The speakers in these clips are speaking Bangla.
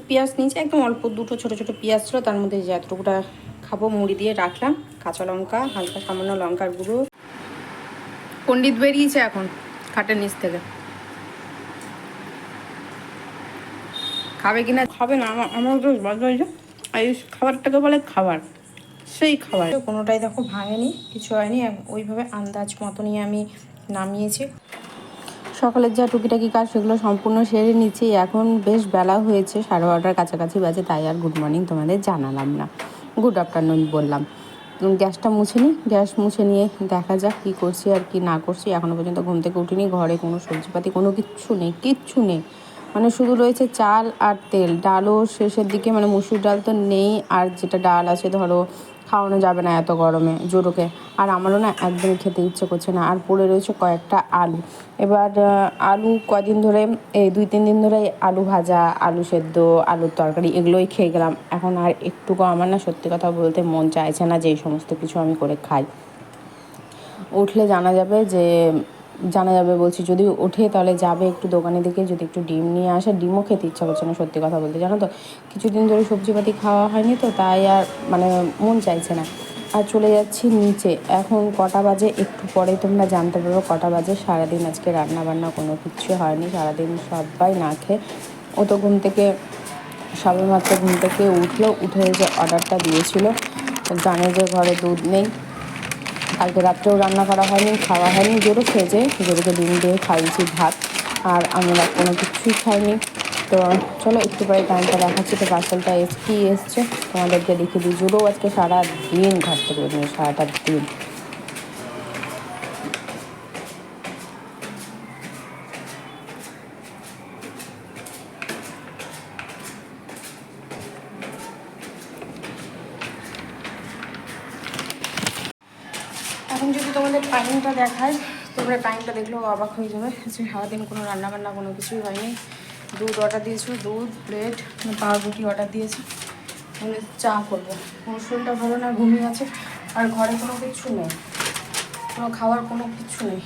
পেঁয়াজ নিয়েছি, একদম অল্প দুটো ছোটো ছোটো পেঁয়াজ ছিল, তার মধ্যে যে এতটুকুটা খাবো মুড়ি দিয়ে রাখলাম, কাঁচা লঙ্কা, হালকা সামান্য লঙ্কার গুঁড়ো। পণ্ডিত বেরিয়েছে এখন খাটের নিচ থেকে, খাবে কিনা খাবে না আমার তো বলতে হয়েছে। এই খাবারটাকে বলে খাবার, সেই খাবার কোনোটাই দেখো ভাঙেনি, কিছু হয়নি, ওইভাবে আন্দাজ মতো নিয়ে আমি নামিয়েছি। সকালের যা টুকিটাকি কাজ সেগুলো সম্পূর্ণ সেরে নিচ্ছি। এখন বেশ বেলা হয়েছে, 12:30টার কাছাকাছি বাজে, তাই আর গুড মর্নিং তোমাদের জানালাম না, গুড আফটারনুন বললাম। গ্যাসটা মুছে নিই, গ্যাস মুছে নিয়ে দেখা যাক কী করছি আর কি না করছি। এখনও পর্যন্ত ঘুম থেকে উঠিনি, ঘরে কোনো সবজিপাতি কোনো কিচ্ছু নেই, মানে শুধু রয়েছে চাল আর তেল, ডালও শেষের দিকে, মানে মুসুর ডাল তো নেই, আর যেটা ডাল আছে ধরো খাওয়ানো যাবে না এত গরমে জোরোকে, আর আমারও না একদমই খেতে ইচ্ছে করছে না। আর পড়ে রয়েছে কয়েকটা আলু, এবার আলু কদিন ধরে, এই 2-3 দিন ধরে আলু ভাজা, আলু সেদ্ধ, আলুর তরকারি এগুলোই খেয়ে গেলাম। এখন আর একটুকু আমার না সত্যি কথা বলতে মন চাইছে না যে এই সমস্ত কিছু আমি করে খাই। উঠলে জানা যাবে বলছি, যদি ওঠে তাহলে যাবে একটু দোকানের দিকে, যদি একটু ডিম নিয়ে আসে। ডিমও খেতে ইচ্ছা করছে না সত্যি কথা বলতে, জানো তো, কিছুদিন ধরে সবজিপাতি খাওয়া হয়নি তো, তাই আর মানে মন চাইছে না। আর চলে যাচ্ছি নিচে, এখন কটা বাজে একটু পরে তোমরা জানতে পারবো কটা বাজে। সারাদিন আজকে রান্না বান্না কোনো কিচ্ছু হয়নি, সারাদিন সবাই না খেয়ে, ও তো সবেমাত্র ঘুম থেকে উঠে যে অর্ডারটা দিয়েছিল, জানে যে ঘরে দুধ নেই, কালকে রাত্রেও রান্না করা হয়নি, খাওয়া হয়নি, জোরও খেয়েছে, জোরকে ডিম দিয়ে খাইয়েছি ভাত, আর আমরা কোনো কিছুই খাইনি। তো চলো একটু পরে টাইমটা দেখাচ্ছি, তো পার্সেলটা এসছে তোমাদেরকে দেখিয়ে দিই। জোরও আজকে সারা দিন ঘর থেকে বেরোয়নি, সারাটা দিন। এখন যদি তোমাদের টাইমটা দেখায়, তোমরা টাইমটা দেখলেও অবাক হয়ে যাবে যে সারাদিন কোনো রান্নাবান্না কোনো কিছুই হয়নি। দুধ অর্ডার দিয়েছি, দুধ, ব্রেড, পাউরুটি অর্ডার দিয়েছি, চা করবো। কোনো শরীরটা ভালো না, ঘুমিয়ে আছে, আর ঘরে কোনো কিছু নেই, কোনো খাওয়ার কোনো কিছু নেই।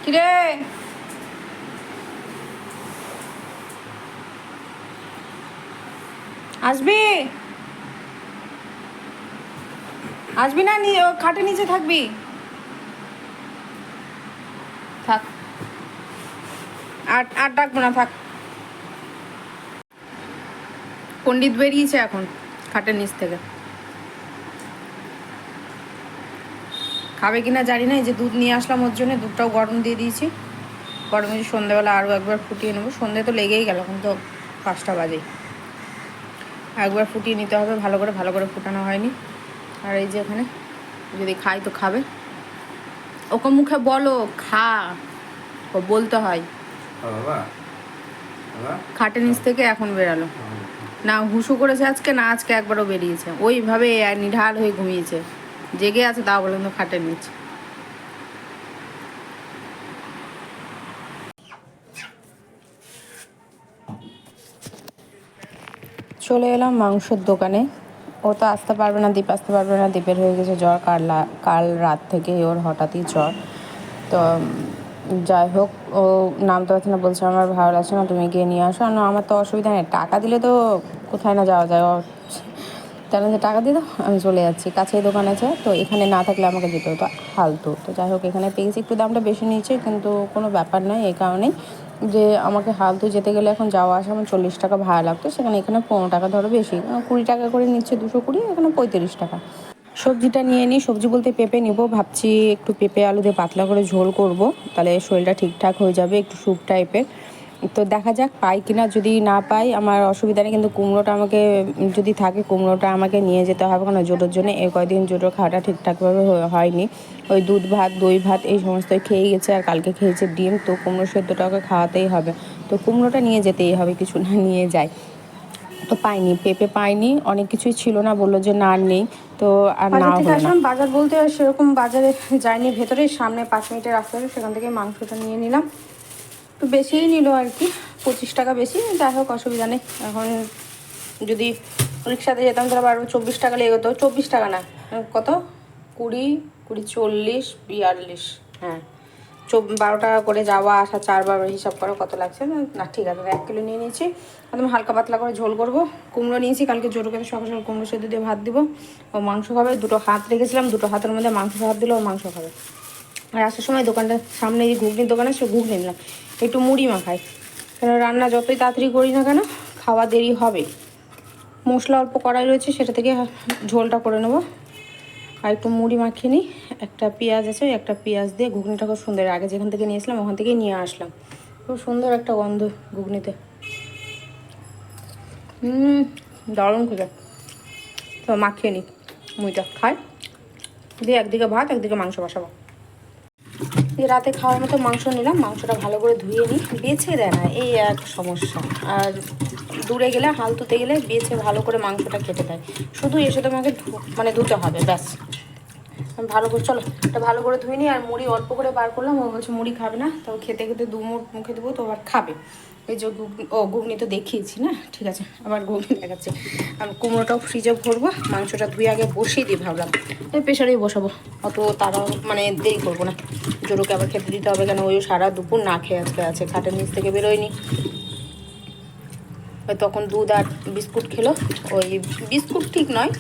কিরে আসবি আসবি না, খাটের নিচে থাকবি, থাক, আর ডাকবো না, থাক। পণ্ডিত বেরিয়েছে এখন খাটের নিচ থেকে, খাবে কিনা জানি না। এই যে দুধ নিয়ে আসলাম ওর জন্য, দুধটাও গরম দিয়ে দিয়েছি, গরম দিয়ে সন্ধ্যেবেলা আরও একবার ফুটিয়ে নেবো। সন্ধ্যে তো লেগেই গেল, এখন তো 5টা বাজেই, একবার ফুটিয়ে নিতে হবে ভালো করে ফুটানো হয়নি। আর এই যে এখানে যদি খাই তো খাবে, ওকে মুখে বলো খা, ও বলতে হয়। খাটের নিচ থেকে এখন বেরালো না, হুসু করেছে আজকে না, আজকে একবারও বেরিয়েছে, ওইভাবে নিঢাল হয়ে ঘুমিয়েছে, জেগে আছে তাও বলেন তো খাটের নিচে। চলে এলাম মাংসের দোকানে, ও তো আসতে পারবে না, দীপ আসতে পারবে না, দীপের হয়ে গেছে জ্বর, কাল রাত থেকে ওর হঠাৎই জ্বর। তো যাই হোক, ও নামতে পারছে না, বলছে আমার ভালো লাগছে না, তুমি গিয়ে নিয়ে আসো। না আমার তো অসুবিধা নেই, টাকা দিলে তো কোথায় না যাওয়া যায়, তাহলে যে টাকা দিয়ে দাও, আমি চলে যাচ্ছি, কাছেই দোকান আছে, তো এখানে না থাকলে আমাকে যেতে হতো ফালতু। তো যাই হোক, এখানে পেয়েছি, একটু দামটা বেশি নিয়েছে কিন্তু কোনো ব্যাপার নয়, এই কারণেই যে আমাকে ফালতু যেতে গেলে এখন যাওয়া আসা আমার 40 টাকা ভাড়া লাগতো, সেখানে এখানে 15 টাকা ধরো বেশি, 20 টাকা করে নিচ্ছে, 220, এখানে 35 টাকা। সবজিটা নিয়ে নিই, সবজি বলতে পেঁপে নিব, ভাবছি একটু পেঁপে আলু দিয়ে পাতলা করে ঝোল করব, তাহলে শরীরটা ঠিকঠাক হয়ে যাবে, একটু স্যুপ টাইপের। তো দেখা যাক পাই কিনা, যদি না পাই আমার অসুবিধা নেই, কিন্তু কুমড়োটা আমাকে যদি থাকে কুমড়োটা আমাকে নিয়ে যেতে হবে, কারণ জোটোর জন্য এই কয়দিন জোটোর খাওয়াটা ঠিকঠাকভাবে হয়নি, ওই দুধ ভাত দই ভাত এই সমস্তই খেয়ে গেছে, আর কালকে খেয়েছে ডিম, তো কুমড়ো সেদ্ধটা ওকে খাওয়াতেই হবে, তো কুমড়োটা নিয়ে যেতেই হবে, কিছু না নিয়ে যায়। তো পাইনি, পেঁপে পাইনি, অনেক কিছুই ছিল না, বললো যে না আর নেই, তো আর না হলো না। বাজার বলতে সেরকম বাজারে যাইনি, ভেতরে সামনে 5 মিনিটের রাস্তা আছে, সেখান থেকে মাংসটা নিয়ে নিলাম, একটু বেশিই নিল আর কি, 25 টাকা বেশি, যাই হোক অসুবিধা নেই। এখন যদি রিক্সাতে যেতাম তাহলে আবার 24 টাকা লেগে যেত, 24 টাকা না, কত 20 20 40 42, হ্যাঁ 12 টাকা করে যাওয়া আসা, 4 বার হিসাব করো কত লাগছে না। ঠিক আছে, 1 কিলো নিয়ে নিয়েছি, একদম হালকা পাতলা করে ঝোল করবো। কুমড়ো নিয়েছি, কালকে জোরকে সকাল সকাল কুমড়ো সেদ্ধ দিয়ে ভাত দিব, ও মাংস খাবে, 2টো হাত রেখেছিলাম, 2টো হাতের মধ্যে মাংস ভাত দিলে ও মাংস খাবে। আর আসার সময় দোকানটা সামনে যে ঘুগনির দোকানে, সে ঘুগনি নিলাম, একটু মুড়ি মাখাই, কেন রান্না যতই তাড়াতাড়ি করি না কেন খাওয়া দেরি হবে। মশলা অল্প কড়াই রয়েছে, সেটা থেকে ঝোলটা করে নেবো, আর একটু মুড়ি মাখিয়ে নিই, একটা পেঁয়াজ আছে, একটা পেঁয়াজ দিয়ে ঘুগনিটা খুব সুন্দর, আগে যেখান থেকে নিয়েছিলাম ওখান থেকেই নিয়ে আসলাম, খুব সুন্দর একটা গন্ধ ঘুগনিতে, দারুণ খুঁজে। তো মাখিয়ে নিই, মুড়িটা খাই, দিয়ে একদিকে ভাত একদিকে মাংস বসাবো। দিয়ে রাতে খাওয়ার মতো মাংস নিলাম, মাংসটা ভালো করে ধুয়ে নিই, বেছে দেয় না এই এক সমস্যা, আর দূরে গেলে হালতুতে গেলে বেছে ভালো করে মাংসটা কেটে দেয়, শুধু এসে তোমাকে মানে ধুতে হবে ব্যাস। ভালো করে চলো এটা ভালো করে ধুয়ে নিই, আর মুড়ি অল্প করে বার করলাম, ও বলছে মুড়ি খাবে না, তো খেতে খেতে 2 মুঠ মুখে দেবো, তো আবার খাবে। এই যে ঘুগনি তো দেখিয়েছি না, ঠিক আছে আবার ঘুগনি দেখাচ্ছে। আর কুমড়োটাও ফ্রিজে ভরবো, মাংসটা ধুয়ে আগে বসিয়ে দিই, ভাবলাম প্রেশারেই বসাবো, অত তারা মানে দেরি করবো না, জোরোকে আবার খেতে দিতে হবে, কেন ওই সারা দুপুর না খেয়ে আজকে আছে, খাটের নিচ থেকে বেরোয়নি, ওই তখন দুধ আর বিস্কুট খেলো, ওই বিস্কুট ঠিক নয়,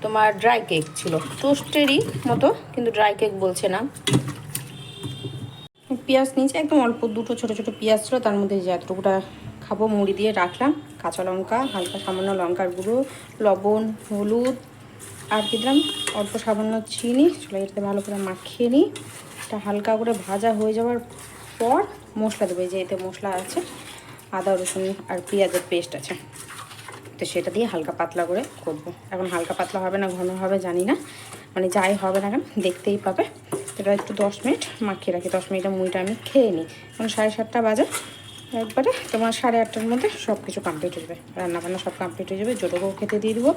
তোমার ড্রাই কেক ছিল, টোস্টেরই মতো, কিন্তু ড্রাই কেক বলছে না। পেঁয়াজ নিয়েছি একদম অল্প, 2টো ছোটো ছোটো পেঁয়াজ ছিল, তার মধ্যে যে এতটুকুটা খাবো মুড়ি দিয়ে রাখলাম, কাঁচা লঙ্কা, হালকা সামান্য লঙ্কার গুঁড়ো, লবণ, হলুদ, আর কি দিলাম অল্প সামান্য চিনি, চলে এটাতে ভালো করে মাখিয়ে নিই, এটা হালকা করে ভাজা হয়ে যাওয়ার পর মশলা দেবো, এই যে এতে মশলা আছে, আদা রসুন আর পেঁয়াজের পেস্ট আছে, তো সেটা দিয়ে হালকা পাতলা করে করবো। এখন হালকা পাতলা হবে না ঘন হবে জানি না, মানে যাই হবে না কেন দেখতেই পাবে। এটা একটু 10 মিনিট মাখিয়ে রাখি, 10 মিনিটের মুড়িটা আমি খেয়ে নিই, এখন 7:30 বাজে, একবারে তোমার 8:30টার মধ্যে সব কিছু কমপ্লিট হয়ে যাবে, রান্নাবান্না সব কমপ্লিট হয়ে যাবে, জোটোকেও খেতে দিয়ে দেবো,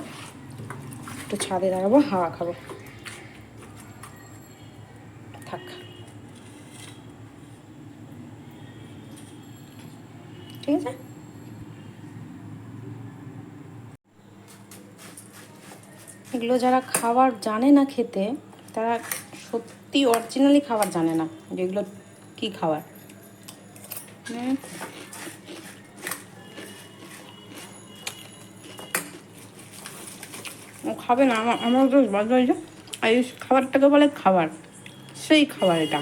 একটু ছাদে দাঁড়াবো, হাওয়া খাবো, থাক ঠিক আছে। এগুলো যারা খাবার জানে না খেতে, তারা সত্যি অরিজিনালি খাবার জানে না, যেগুলো কি খাবার। ও খাবে না, আমার তো বাজে হয়েছে, এই খাবারটাকে বলে খাবার, সেই খাবার এটা।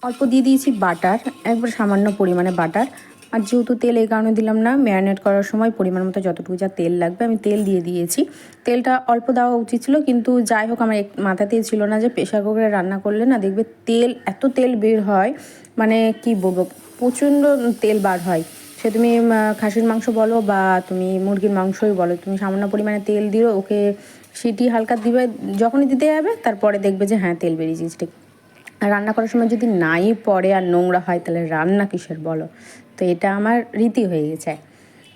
অল্প দিয়ে দিয়েছি বাটার, একবার সামান্য পরিমাণে বাটার, আর যেহেতু তেল এই কারণে দিলাম না, ম্যারিনেট করার সময় পরিমাণ মতো যতটুকু যা তেল লাগবে আমি তেল দিয়ে দিয়েছি, তেলটা অল্প দেওয়া উচিত ছিল, কিন্তু যাই হোক আমার মাথাতেই ছিল না যে প্রেশার কুকারে রান্না করলে না দেখবে তেল, এত তেল বের হয়, মানে কি বলবো, প্রচণ্ড তেল বার হয়, সে তুমি খাসির মাংস বলো বা তুমি মুরগির মাংসই বলো, তুমি সামান্য পরিমাণে তেল দিও, ওকে সিটি হালকা দিবে, যখনই দিতে যাবে তারপরে দেখবে যে হ্যাঁ তেল বেরিয়েছে, ঠিক। আর রান্না করার সময় যদি নাই পড়ে আর নোংরা হয় তাহলে রান্না কিসের বলো। তো এটা আমার রীতি হয়ে গেছে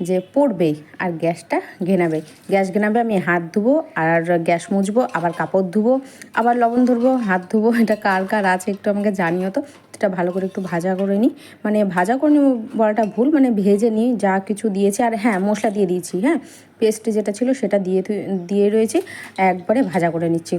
যে পড়বেই, আর গ্যাসটা ঘেনাবে, গ্যাস ঘেনাবে, আমি হাত ধুবো আর গ্যাস মুছবো, আবার কাপড় ধুবো, আবার লবণ ধরবো, হাত ধুবো, এটা কার কার আছে একটু আমাকে জানিও তো। এটা ভালো করে একটু ভাজা করে নিই, মানে ভাজা করে নিই বলাটা ভুল, মানে ভেজে নিই যা কিছু দিয়েছি, আর হ্যাঁ মশলা দিয়ে দিয়েছি, হ্যাঁ পেস্ট যেটা ছিল সেটা দিয়ে রয়েছে, একবারে ভাজা করে নিচ্ছি,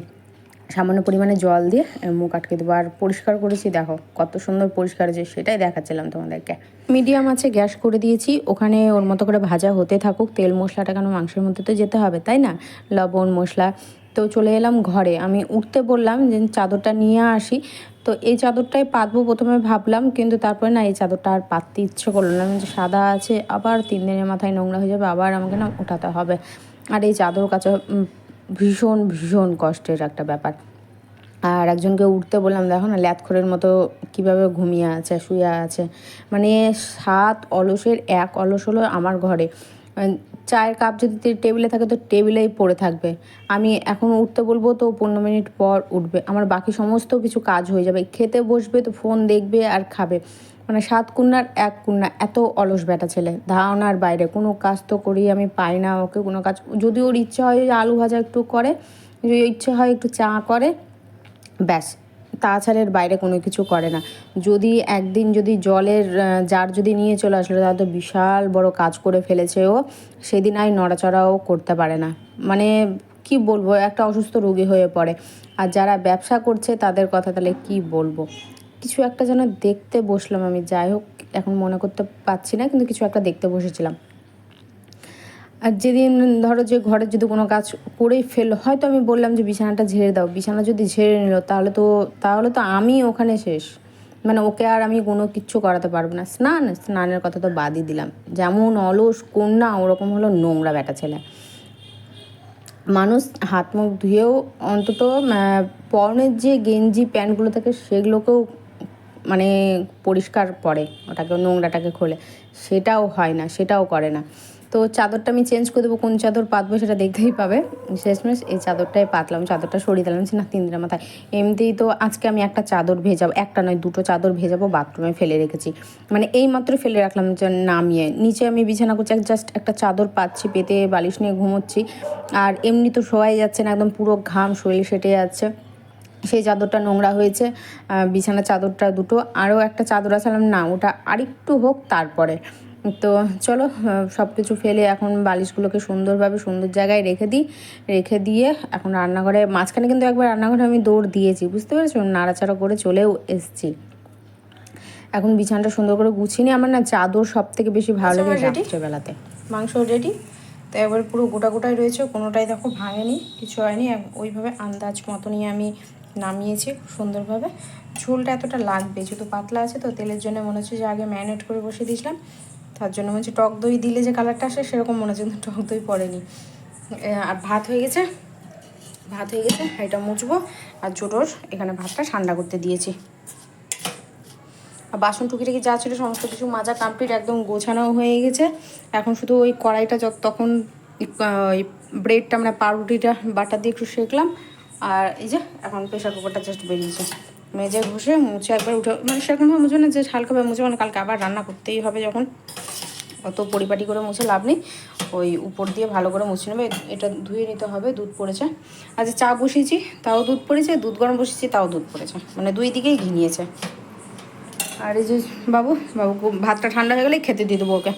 সামান্য পরিমাণে জল দিয়ে মুখ আটকে দেবো, আর পরিষ্কার করেছি দেখো কত সুন্দর পরিষ্কার হয়েছে, সেটাই দেখাচ্ছিলাম তোমাদেরকে। মিডিয়াম আছে গ্যাস করে দিয়েছি, ওখানে ওর মতো করে ভাজা হতে থাকুক, তেল মশলাটা কেন মাংসের মধ্যে তো যেতে হবে তাই না, লবণ মশলা। তো চলে এলাম ঘরে, আমি উঠতে বললাম যে চাদরটা নিয়ে আসি, তো এই চাদরটাই পাতবো প্রথমে ভাবলাম, কিন্তু তারপরে না এই চাদরটা আর পাততে ইচ্ছে করলো না, যে সাদা আছে আবার 3 দিনের মাথায় নোংরা হয়ে যাবে, আবার আমাকে না উঠাতে হবে, আর এই চাদর কাচা ভীষণ ভীষণ কষ্টের একটা ব্যাপার। আর একজনকে উঠতে বললাম, দেখো না ল্যাথখোরের মতো কীভাবে ঘুমিয়ে আছে, শুয়ে আছে। মানে 7 অলসের 1 অলস হলো আমার ঘরে। চায়ের কাপ যদি টেবিলে থাকে তো টেবিলেই পড়ে থাকবে। আমি এখন উঠতে বলবো তো 15 মিনিট পর উঠবে। আমার বাকি সমস্ত কিছু কাজ হয়ে যাবে। খেতে বসবে তো ফোন দেখবে আর খাবে। মানে 7 কন্যার 1 কন্যা, এত অলস বেটা ছেলে। ধারণার বাইরে কোনো কাজ তো করি আমি পাই না ওকে কোনো কাজ। যদি ওর ইচ্ছা হয় যে আলু ভাজা একটু করে, যদি ইচ্ছে হয় একটু চা করে, ব্যাস। তাছাড়া এর বাইরে কোনো কিছু করে না। যদি একদিন যদি জলের জার যদি নিয়ে চলে আসলো, তাহলে তো বিশাল বড় কাজ করে ফেলেছে ও। সেদিন আর নড়াচড়াও করতে পারে না। মানে কি বলবো, একটা অসুস্থ রোগী হয়ে পড়ে। আর যারা ব্যবসা করছে তাদের কথা তাহলে কি বলবো। কিছু একটা যেন দেখতে বসলাম আমি, যাই হোক এখন মনে করতে পারছি না, কিন্তু কিছু একটা দেখতে বসেছিলাম। আর যেদিন ধরো যে ঘরে যদি কোনো কাজ করেই ফেললো, হয়তো আমি বললাম যে বিছানাটা ঝেড়ে দাও, বিছানা যদি ঝেড়ে নিল তাহলে তো আমি ওখানে শেষ। মানে ওকে আর আমি কোনো কিচ্ছু করাতে পারবো না। স্নানের কথা তো বাদই দিলাম। যেমন অলস কন্যা ওরকম হলো নোংরা বেটা ছেলে। মানুষ হাত মুখ ধুয়েও অন্তত পরনের যে গেঞ্জি প্যান্টগুলো থাকে সেগুলোকেও মানে পরিষ্কার পরে, ওটাকে নোংরাটাকে খোলে। সেটাও হয় না, সেটাও করে না। তো চাদরটা আমি চেঞ্জ করে দেবো, কোন চাদর পাতবো সেটা দেখতেই পাবে। শেষমেশ এই চাদরটাই পাতলাম, চাদরটা সরিয়ে দিলাম না 3 দিনের মাথায়। এমনিতেই তো আজকে আমি একটা চাদর ভেজাবো, একটা নয় 2টো চাদর ভেজাবো, বাথরুমে ফেলে রেখেছি। মানে এই মাত্র ফেলে রাখলাম যে নামিয়ে নিচে আমি বিছানা করছি, জাস্ট একটা চাদর পাচ্ছি, পেতে বালিশ নিয়ে ঘুমোচ্ছি। আর এমনি তো শোয়াই যাচ্ছে না, একদম পুরো ঘাম শরীর সেটে যাচ্ছে। সেই চাদরটা নোংরা হয়েছে। বিছানার চাদরটা দুটো, আরও একটা চাদর আসালাম না, ওটা আরেকটু হোক তারপরে। তো চলো সব কিছু ফেলে এখন বালিশগুলোকে সুন্দরভাবে সুন্দর জায়গায় রেখে দিয়ে এখন রান্নাঘরে, মাঝখানে কিন্তু একবার রান্নাঘরে আমি দৌড় দিয়েছি, বুঝতে পেরেছো, নাড়াচাড়া করে চলেও এসছি। এখন বিছানাটা সুন্দর করে গুছিয়ে নিই। আমার না চাদর সব থেকে বেশি ভালো লাগে রাত্রেবেলাতে। মাংস রেডি, তো একবার পুরো গোটা গোটাই রয়েছে, কোনোটাই দেখো ভাঙেনি, কিছু হয়নি। ওইভাবে আন্দাজ মতো নিয়ে আমি নামিয়েছি সুন্দরভাবে। ঝোলটা এতটা লাগবে যেহেতু পাতলা আছে, তো তেলের জন্য মনে হচ্ছে যে আগে ম্যারিনেট করে বসিয়ে দিয়েছিলাম, তার জন্য মনে হচ্ছে টক দই দিলে যে কালারটা আসে সেরকম মনে হচ্ছে, কিন্তু টক দই পড়েনি। আর ভাত হয়ে গেছে, এটা মুছবো। আর জোটোর এখানে ভাতটা ঠান্ডা করতে দিয়েছি। আর বাসন টুকিটাকি যা ছিল সমস্ত কিছু মাজা কমপ্লিট, একদম গোছানো হয়ে গেছে। এখন শুধু ওই কড়াইটা তখন ওই ব্রেডটা মানে পাউরুটিটা বাটার দিয়ে একটু সেঁকলাম। আর এই যে এখন প্রেশার কুকারটা জাস্ট বেরিয়েছে, মেজে ঘষে মুছে একবার উঠে, মানে সেরকমভাবে মুছে না যে হালকাভাবে মুছে, মানে কালকে আবার রান্না করতেই হবে যখন, অত পরিপাটি করে মুছে লাভ নেই। ওই উপর দিয়ে ভালো করে মুছে নেবে। এটা ধুয়ে নিতে হবে, দুধ পড়েছে। আচ্ছা চা বসিয়েছি তাও দুধ পড়েছে, দুধ গরম বসিয়েছি তাও দুধ পড়েছে, মানে দুই দিকেই ঘি নিয়েছে। আর এই যে বাবু ভাতটা ঠান্ডা হয়ে গেলেই খেতে দিয়ে দেবো ওকে।